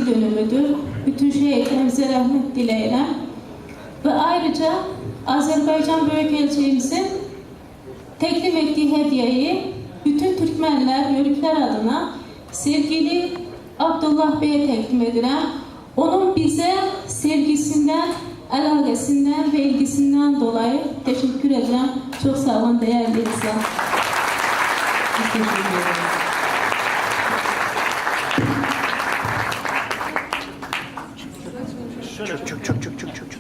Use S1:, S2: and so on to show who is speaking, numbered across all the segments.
S1: dönümüdür. Bütün şehitlerimize rahmet dileyirəm. Ve ayrıca Azerbaycan Büyükelçiliğimizin teklif ettiği hediyeyi bütün Türkmenler, Yörükler adına sevgili Abdullah Bey'e teklif edirəm. Onun bize sevgisinden, alakasından ve ilgisinden dolayı teşekkür ederim. Çok sağ olun değerli insan. Teşekkür ederim.
S2: Çok.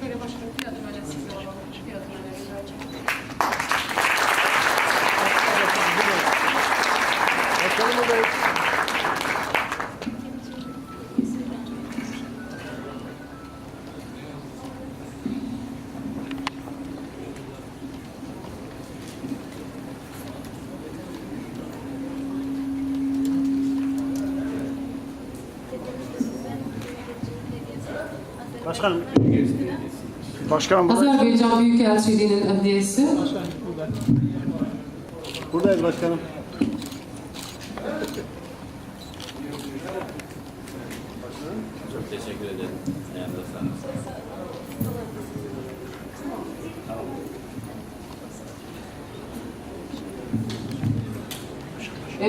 S2: Başkanım.
S3: Azerbaycan Büyükelçiliği'nin hediyesi.
S2: Buradayız başkanım.
S4: Çok teşekkür ederim.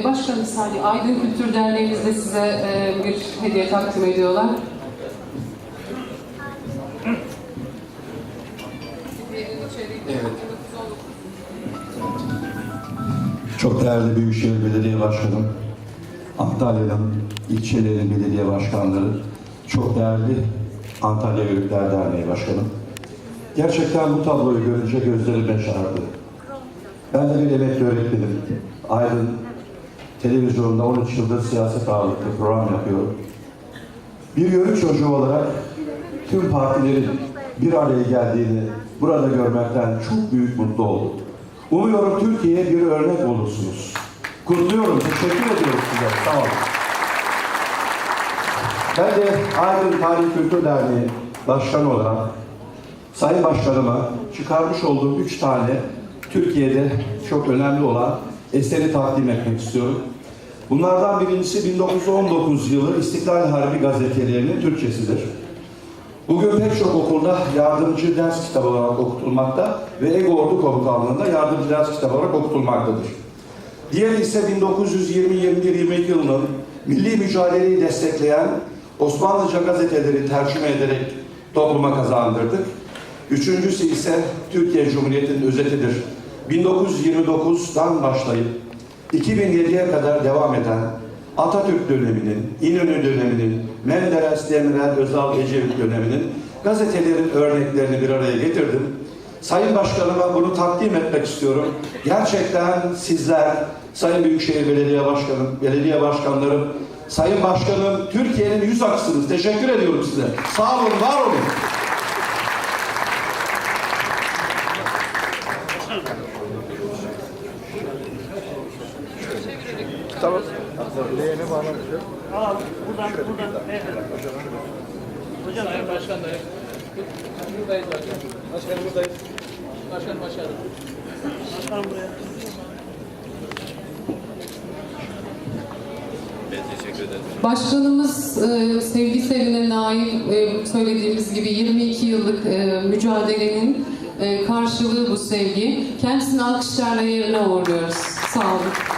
S3: Başkanım Salih, Aydın Kültür Derneğimiz de size bir hediye takdim ediyorlar.
S5: Evet. Çok değerli Büyükşehir Belediye Başkanım, Antalya'nın ilçelerin belediye başkanları, çok değerli Antalya Yörükler Derneği Başkanım. Gerçekten bu tabloyu görünce gözlerim yaşardı. Ben de bir emekli öğretmenim. Aydın televizyonda 13 yıldır siyaset ağırlıklı program yapıyorum. Bir yörük çocuğu olarak tüm partilerin bir araya geldiğini burada görmekten çok büyük mutlu oldum. Umuyorum Türkiye'ye bir örnek olursunuz. Kutluyorum, teşekkür ediyorum size. Sağ olun. Ben de Aydın Tarih Kültür Derneği Başkanı olarak Sayın Başkanıma çıkarmış olduğum 3 tane Türkiye'de çok önemli olan eseri takdim etmek istiyorum. Bunlardan birincisi 1919 yılı İstiklal Harbi gazetelerinin Türkçesidir. Bugün pek çok okulda yardımcı ders kitabı olarak okutulmakta ve Ege Ordu Komutanlığı'nda yardımcı ders kitabı olarak okutulmaktadır. Diğeri ise 1920-21-22 yılının milli mücadeleyi destekleyen Osmanlıca gazeteleri tercüme ederek topluma kazandırdık. Üçüncüsü ise Türkiye Cumhuriyeti'nin özetidir. 1929'dan başlayıp 2007'ye kadar devam eden Atatürk döneminin, İnönü döneminin, Menderes, Demirel, Özal, Ecevit döneminin gazetelerin örneklerini bir araya getirdim. Sayın Başkanıma bunu takdim etmek istiyorum. Gerçekten sizler, Sayın Büyükşehir Belediye Başkanım, belediye başkanlarım, Sayın Başkanım, Türkiye'nin yüz aksınız. Teşekkür ediyorum size. Sağ olun, var olun.
S2: Tamam. Leğeni bağlamışım. Buradan. Hocam Sayın Başkan da. Buradayız başkanım. Başkanım buradayız. Başkanım aşağıda. Başkanım buraya.
S4: Ben teşekkür ederim.
S3: Başkanımız Sevgi Sevin'e Nail söylediğimiz gibi 22 yıllık mücadelenin karşılığı bu sevgi. Kendisini alkışlarla yerine uğurluyoruz. Sağ olun.